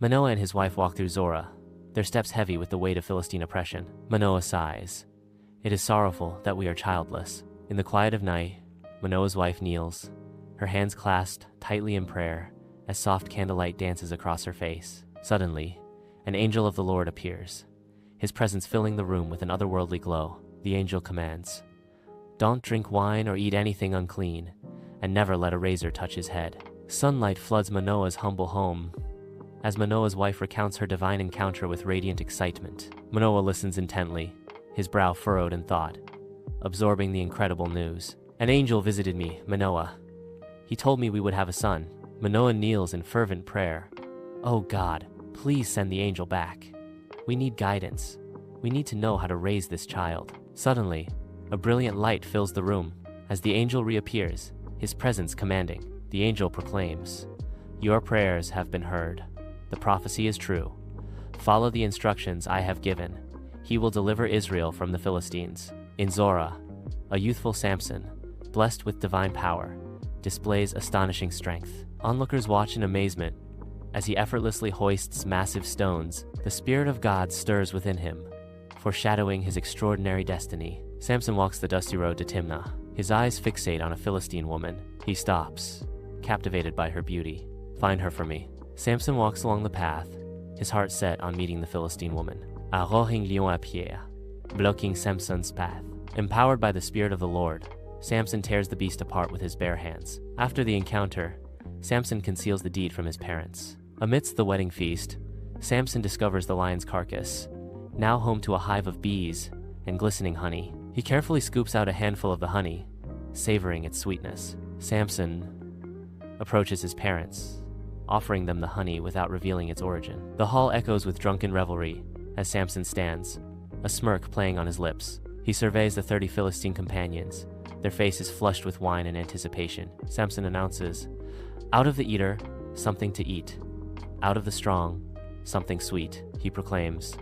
Manoah and his wife walk through Zorah, their steps heavy with the weight of Philistine oppression. Manoah sighs. It is sorrowful that we are childless. In the quiet of night, Manoah's wife kneels, her hands clasped tightly in prayer as soft candlelight dances across her face. Suddenly, an angel of the Lord appears, his presence filling the room with an otherworldly glow. The angel commands, "Don't drink wine or eat anything unclean, and never let a razor touch his head." Sunlight floods Manoah's humble home as Manoah's wife recounts her divine encounter with radiant excitement. Manoah listens intently, his brow furrowed in thought, absorbing the incredible news. "An angel visited me, Manoah. He told me we would have a son." Manoah kneels in fervent prayer. "Oh God, please send the angel back. We need guidance. We need to know how to raise this child." Suddenly, a brilliant light fills the room. As the angel reappears, his presence commanding, the angel proclaims, "Your prayers have been heard. The prophecy is true. Follow the instructions I have given. He will deliver Israel from the Philistines." In Zorah, a youthful Samson, blessed with divine power, displays astonishing strength. Onlookers watch in amazement as he effortlessly hoists massive stones. The Spirit of God stirs within him, foreshadowing his extraordinary destiny. Samson walks the dusty road to Timnah, his eyes fixate on a Philistine woman. He stops, captivated by her beauty. "Find her for me." Samson walks along the path, his heart set on meeting the Philistine woman. Arrojing lion à pied, blocking Samson's path. Empowered by the Spirit of the Lord, Samson tears the beast apart with his bare hands. After the encounter, Samson conceals the deed from his parents. Amidst the wedding feast, Samson discovers the lion's carcass, now home to a hive of bees and glistening honey. He carefully scoops out a handful of the honey, savoring its sweetness. Samson approaches his parents, offering them the honey without revealing its origin. The hall echoes with drunken revelry as Samson stands, a smirk playing on his lips. He surveys the 30 Philistine companions, their faces flushed with wine and anticipation. Samson announces, "Out of the eater, something to eat. Out of the strong, something sweet." He proclaims,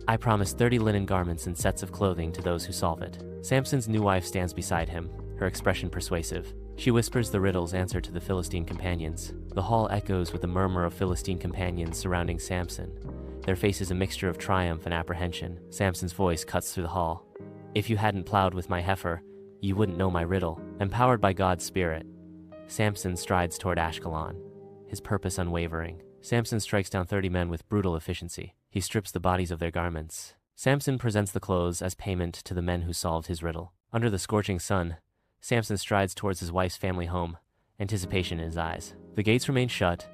"I promise 30 linen garments and sets of clothing to those who solve it." Samson's new wife stands beside him, her expression persuasive. She whispers the riddle's answer to the Philistine companions. The hall echoes with the murmur of Philistine companions surrounding Samson, their faces a mixture of triumph and apprehension. Samson's voice cuts through the hall. "If you hadn't plowed with my heifer, you wouldn't know my riddle." Empowered by God's Spirit, Samson strides toward Ashkelon, his purpose unwavering. Samson strikes down 30 men with brutal efficiency. He strips the bodies of their garments. Samson presents the clothes as payment to the men who solved his riddle. Under the scorching sun, Samson strides towards his wife's family home, anticipation in his eyes. The gates remain shut,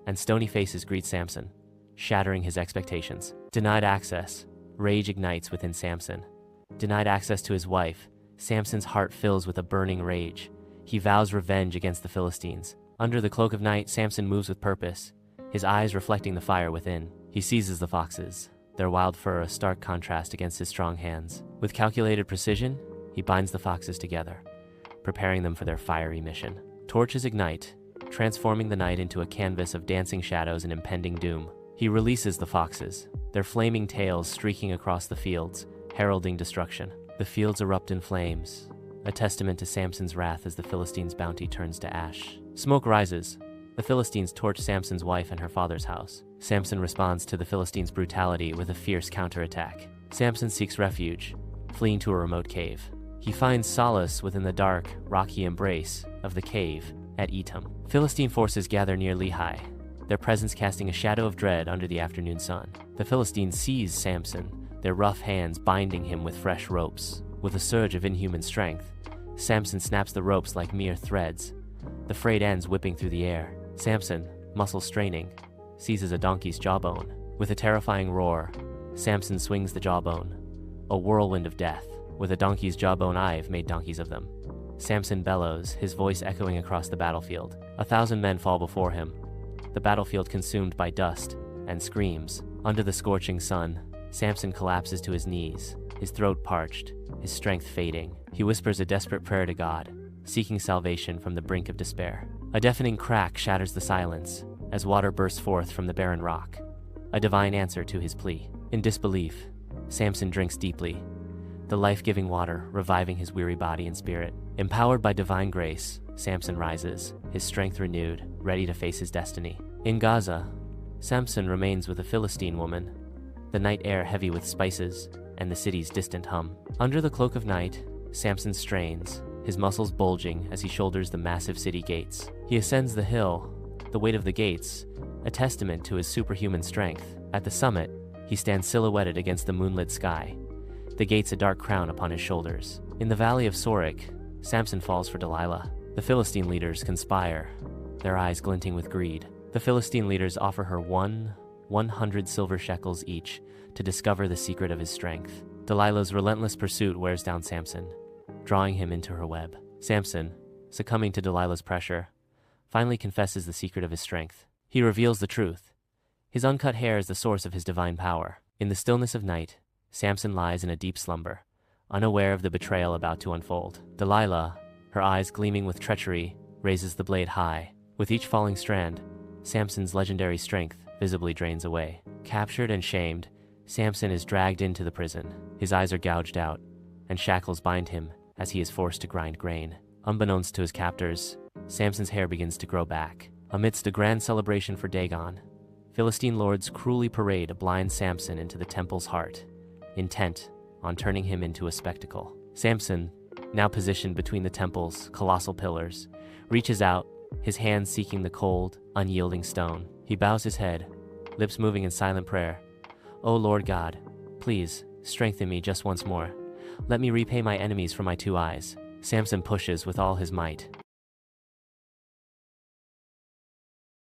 and stony faces greet Samson, shattering his expectations. Denied access, rage ignites within Samson. Denied access to his wife, Samson's heart fills with a burning rage. He vows revenge against the Philistines. Under the cloak of night, Samson moves with purpose, his eyes reflecting the fire within. He seizes the foxes, their wild fur a stark contrast against his strong hands. With calculated precision, he binds the foxes together, preparing them for their fiery mission. Torches ignite, transforming the night into a canvas of dancing shadows and impending doom. He releases the foxes, their flaming tails streaking across the fields, heralding destruction. The fields erupt in flames, a testament to Samson's wrath as the Philistines' bounty turns to ash. Smoke rises. The Philistines torch Samson's wife and her father's house. Samson responds to the Philistines' brutality with a fierce counterattack. Samson seeks refuge, fleeing to a remote cave. He finds solace within the dark, rocky embrace of the cave at Etam. Philistine forces gather near Lehi, their presence casting a shadow of dread under the afternoon sun. The Philistines seize Samson, their rough hands binding him with fresh ropes. With a surge of inhuman strength, Samson snaps the ropes like mere threads, the frayed ends whipping through the air. Samson, muscles straining, seizes a donkey's jawbone. With a terrifying roar, Samson swings the jawbone, a whirlwind of death. With a donkey's jawbone, I've made donkeys of them. Samson bellows, his voice echoing across the battlefield. 1,000 men fall before him, the battlefield consumed by dust and screams. Under the scorching sun, Samson collapses to his knees, his throat parched, his strength fading. He whispers a desperate prayer to God, seeking salvation from the brink of despair. A deafening crack shatters the silence as water bursts forth from the barren rock, a divine answer to his plea. In disbelief, Samson drinks deeply, the life-giving water reviving his weary body and spirit. Empowered by divine grace, Samson rises, his strength renewed, ready to face his destiny. In Gaza, Samson remains with a Philistine woman, the night air heavy with spices and the city's distant hum. Under the cloak of night, Samson strains, his muscles bulging as he shoulders the massive city gates. He ascends the hill, the weight of the gates, a testament to his superhuman strength. At the summit, he stands silhouetted against the moonlit sky, the gates a dark crown upon his shoulders. In the valley of Sorek, Samson falls for Delilah. The Philistine leaders conspire, their eyes glinting with greed. The Philistine leaders offer her 100 silver shekels each to discover the secret of his strength. Delilah's relentless pursuit wears down Samson, drawing him into her web. Samson, succumbing to Delilah's pressure, finally confesses the secret of his strength. He reveals the truth. His uncut hair is the source of his divine power. In the stillness of night, Samson lies in a deep slumber, unaware of the betrayal about to unfold. Delilah, her eyes gleaming with treachery, raises the blade high. With each falling strand, Samson's legendary strength visibly drains away. Captured and shamed, Samson is dragged into the prison. His eyes are gouged out, and shackles bind him as he is forced to grind grain. Unbeknownst to his captors, Samson's hair begins to grow back. Amidst a grand celebration for Dagon, Philistine lords cruelly parade a blind Samson into the temple's heart, intent on turning him into a spectacle. Samson, now positioned between the temple's colossal pillars, reaches out, his hands seeking the cold, unyielding stone. He bows his head, lips moving in silent prayer. "O Lord God, please, strengthen me just once more. Let me repay my enemies for my 2 eyes." Samson pushes with all his might,